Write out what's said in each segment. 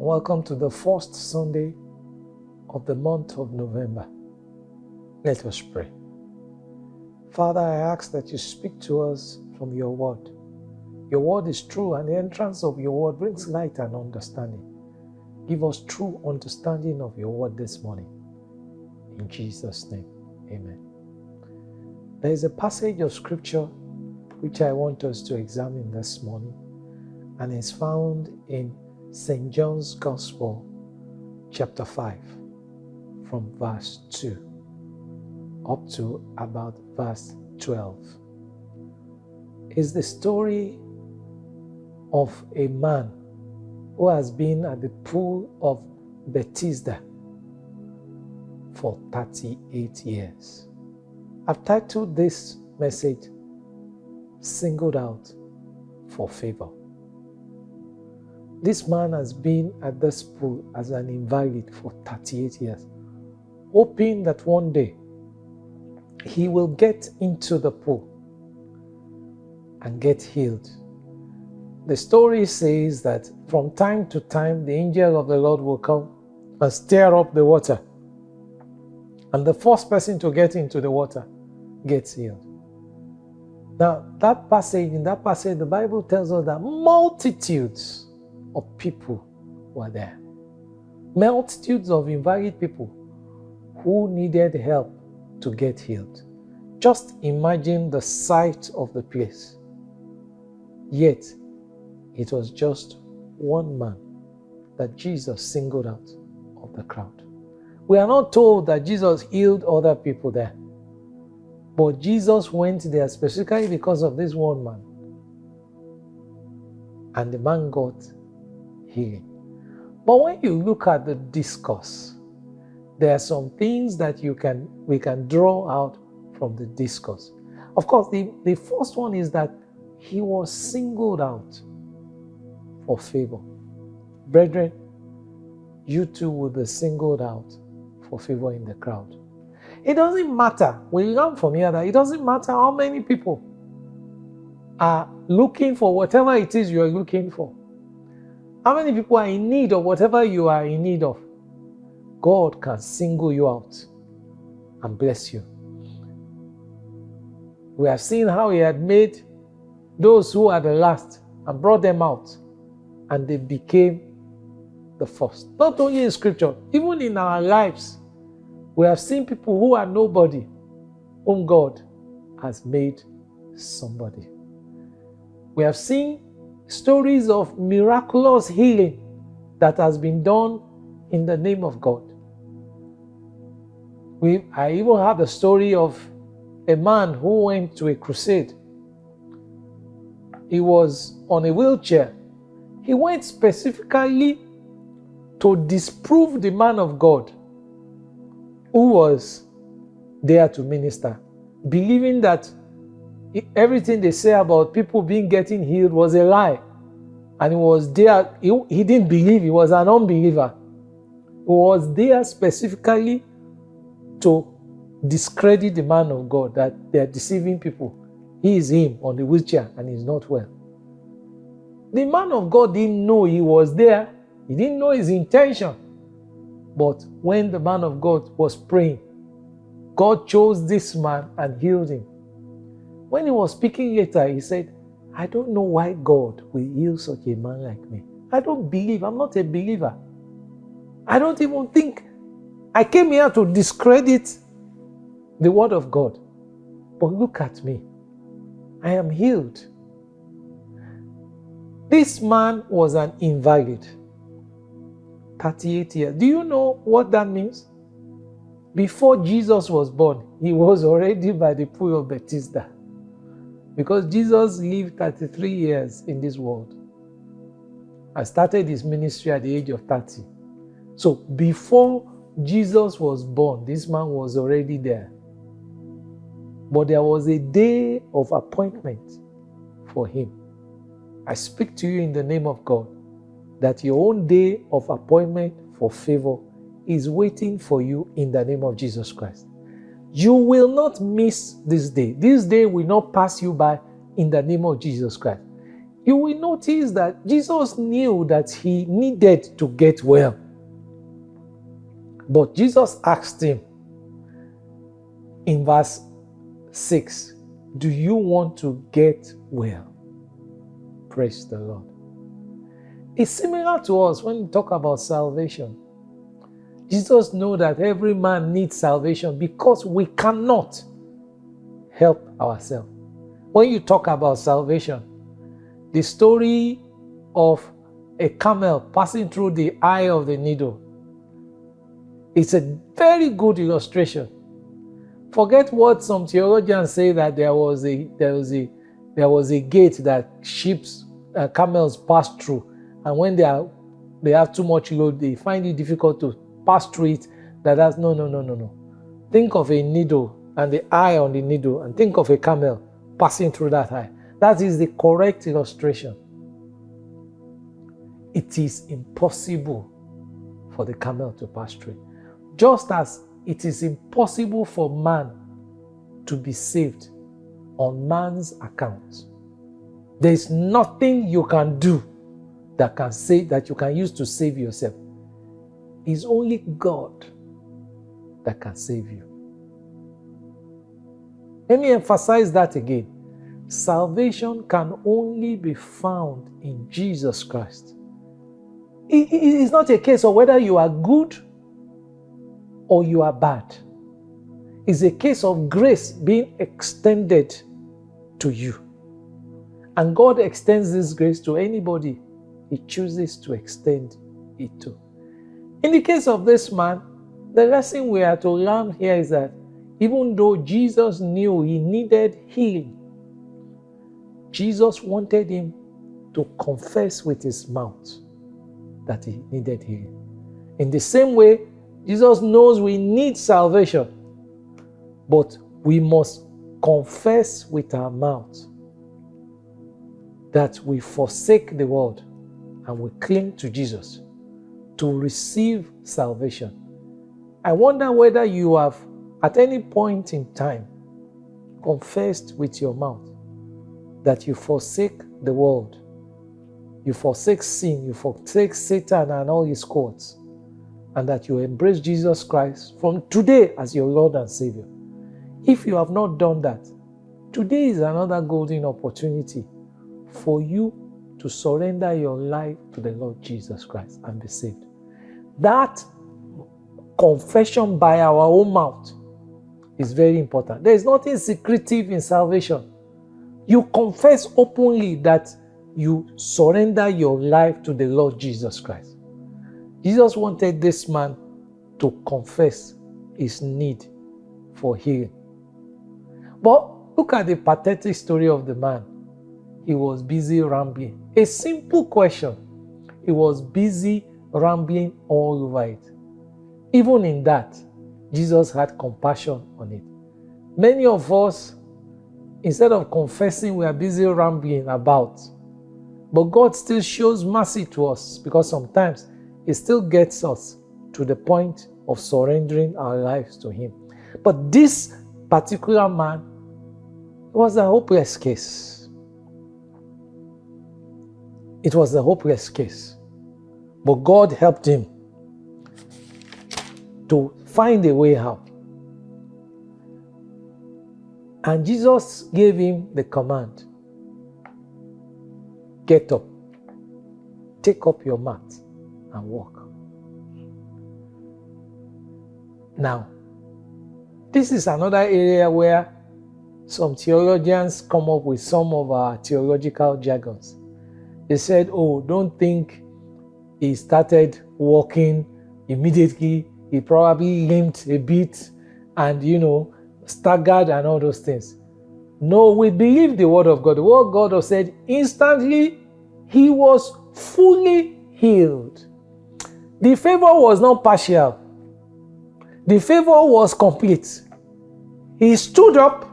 Welcome to the first Sunday of the month of November. Let us pray. Father, I ask that you speak to us from your word. Your word is true, and the entrance of your word brings light and understanding. Give us true understanding of your word this morning. In Jesus' name, amen. There is a passage of scripture which I want us to examine this morning, and it's found in St. John's Gospel, chapter 5, from verse 2 up to about verse 12. It's the story of a man who has been at the pool of Bethesda for 38 years. I've titled this message, Singled Out for Favor. This man has been at this pool as an invalid for 38 years, hoping that one day he will get into the pool and get healed. The story says that from time to time, the angel of the Lord will come and stir up the water, and the first person to get into the water gets healed. Now, in that passage, the Bible tells us that multitudes of people were there. Multitudes of invalid people who needed help to get healed. Just imagine the sight of the place. Yet, it was just one man that Jesus singled out of the crowd. We are not told that Jesus healed other people there, but Jesus went there specifically because of this one man. And the man got healing. But when you look at the discourse, there are some things that we can draw out from the discourse. Of course, the first one is that he was singled out for favor. Brethren, you too will be singled out for favor in the crowd. It doesn't matter. We learn from here that it doesn't matter how many people are looking for whatever it is you are looking for. How many people are in need of whatever you are in need of? God can single you out and bless you. We have seen how he had made those who are the last and brought them out, and they became the first. Not only in scripture, even in our lives, we have seen people who are nobody, whom God has made somebody. We have seen stories of miraculous healing that has been done in the name of God. I even have the story of a man who went to a crusade. He was on a wheelchair. He went specifically to disprove the man of God who was there to minister, believing that everything they say about people getting healed was a lie. And he was there, he didn't believe, he was an unbeliever. He was there specifically to discredit the man of God, that they are deceiving people. He is him on the wheelchair and he's not well. The man of God didn't know he was there. He didn't know his intention. But when the man of God was praying, God chose this man and healed him. When he was speaking later, he said, I don't know why God will heal such a man like me. I don't believe. I'm not a believer. I don't even think. I came here to discredit the word of God. But look at me. I am healed. This man was an invalid. 38 years. Do you know what that means? Before Jesus was born, he was already by the pool of Bethesda. Because Jesus lived 33 years in this world and started his ministry at the age of 30. So before Jesus was born, this man was already there. But there was a day of appointment for him. I speak to you in the name of God that your own day of appointment for favor is waiting for you in the name of Jesus Christ. You will not miss this day. This day will not pass you by in the name of Jesus Christ. you will notice that Jesus knew that he needed to get well. But Jesus asked him in verse 6, do you want to get well? Praise the Lord. It's similar to us when we talk about salvation. Jesus knows that every man needs salvation because we cannot help ourselves. When you talk about salvation, the story of a camel passing through the eye of the needle, it's a very good illustration. Forget what some theologians say, that there was a gate that camels pass through, and when they have too much load, they find it difficult to pass through it. No. Think of a needle and the eye on the needle, and think of a camel passing through that eye. That is the correct illustration. It is impossible for the camel to pass through. Just as it is impossible for man to be saved on man's account. There is nothing you can do that you can use to save yourself. It's only God that can save you. Let me emphasize that again. Salvation can only be found in Jesus Christ. It is not a case of whether you are good or you are bad. It's a case of grace being extended to you. And God extends this grace to anybody He chooses to extend it to. In the case of this man, the lesson we are to learn here is that even though Jesus knew he needed healing, Jesus wanted him to confess with his mouth that he needed healing. In the same way, Jesus knows we need salvation, but we must confess with our mouth that we forsake the world and we cling to Jesus to receive salvation. I wonder whether you have, at any point in time, confessed with your mouth that you forsake the world, you forsake sin, you forsake Satan and all his courts, and that you embrace Jesus Christ from today as your Lord and Savior. If you have not done that, today is another golden opportunity for you to surrender your life to the Lord Jesus Christ and be saved. That confession by our own mouth is very important. There is nothing secretive in salvation. You confess openly that you surrender your life to the Lord Jesus Christ. Jesus wanted this man to confess his need for healing. But look at the pathetic story of the man. He was busy rambling. A simple question. He was busy rambling all over it. Even in that, Jesus had compassion on it. Many of us, instead of confessing, we are busy rambling about. But God still shows mercy to us, because sometimes He still gets us to the point of surrendering our lives to Him. But this particular man was a hopeless case. It was a hopeless case. But God helped him to find a way out. And Jesus gave him the command, get up, take up your mat and walk. Now, this is another area where some theologians come up with some of our theological jargons. They said, oh, don't think he started walking immediately. He probably limped a bit and, staggered and all those things. No, we believe the word of God. The word of God has said, instantly he was fully healed. The favor was not partial. The favor was complete. He stood up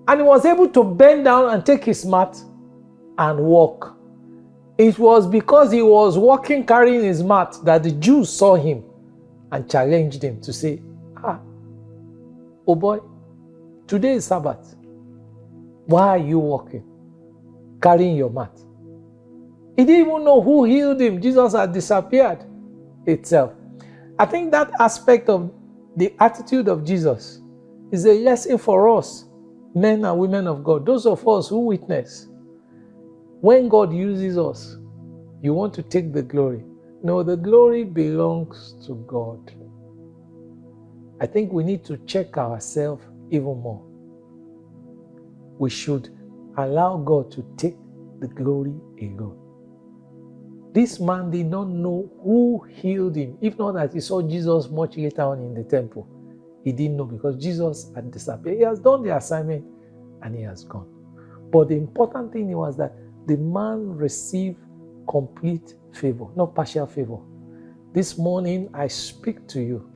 and he was able to bend down and take his mat and walk. It was because he was walking carrying his mat that the Jews saw him and challenged him to say, oh boy, today is Sabbath. Why are you walking, carrying your mat? He didn't even know who healed him. Jesus had disappeared itself. I think that aspect of the attitude of Jesus is a lesson for us, men and women of God, those of us who witness. When God uses us, you want to take the glory. No, the glory belongs to God. I think we need to check ourselves even more. We should allow God to take the glory alone. This man did not know who healed him. If not that he saw Jesus much later on in the temple, he didn't know because Jesus had disappeared. He has done the assignment and he has gone. But the important thing was that the man received complete favor, not partial favor. This morning I speak to you.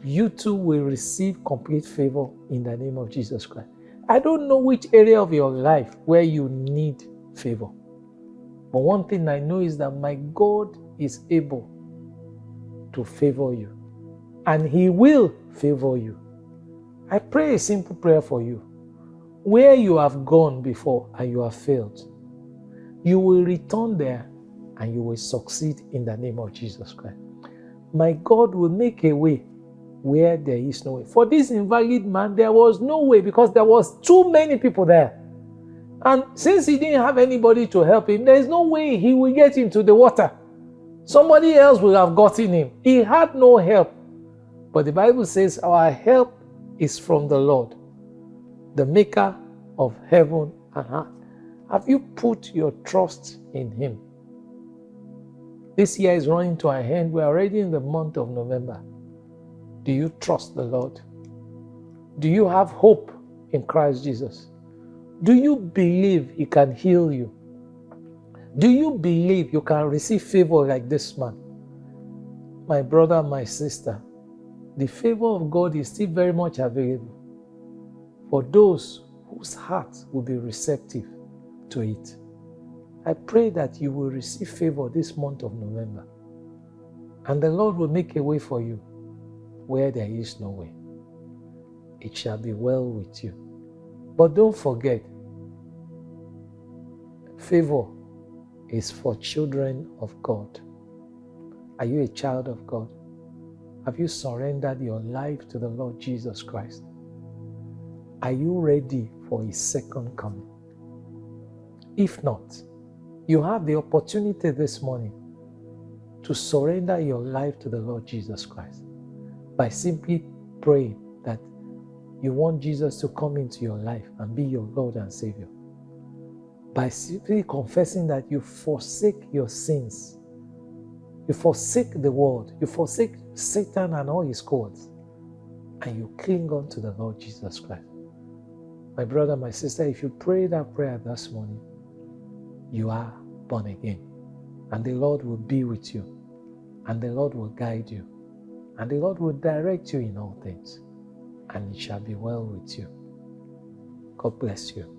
You too will receive complete favor in the name of Jesus Christ. I don't know which area of your life where you need favor. But one thing I know is that my God is able to favor you. And He will favor you. I pray a simple prayer for you. Where you have gone before and you have failed, you will return there and you will succeed in the name of Jesus Christ. My God will make a way where there is no way. For this invalid man, there was no way because there was too many people there. And since he didn't have anybody to help him, there is no way he will get into the water. Somebody else will have gotten him. He had no help. But the Bible says our help is from the Lord, the maker of heaven and earth. Have you put your trust in Him? This year is running to an end. We are already in the month of November. Do you trust the Lord? Do you have hope in Christ Jesus? Do you believe He can heal you? Do you believe you can receive favor like this man? My brother, my sister, the favor of God is still very much available for those whose hearts will be receptive to it. I pray that you will receive favor this month of November, and the Lord will make a way for you where there is no way. It shall be well with you. But don't forget, favor is for children of God. Are you a child of God? Have you surrendered your life to the Lord Jesus Christ? Are you ready for His second coming? If not, you have the opportunity this morning to surrender your life to the Lord Jesus Christ by simply praying that you want Jesus to come into your life and be your Lord and Savior. By simply confessing that you forsake your sins, you forsake the world, you forsake Satan and all his cohorts, and you cling on to the Lord Jesus Christ. My brother, my sister, if you pray that prayer this morning, you are born again. And the Lord will be with you. And the Lord will guide you. And the Lord will direct you in all things. And it shall be well with you. God bless you.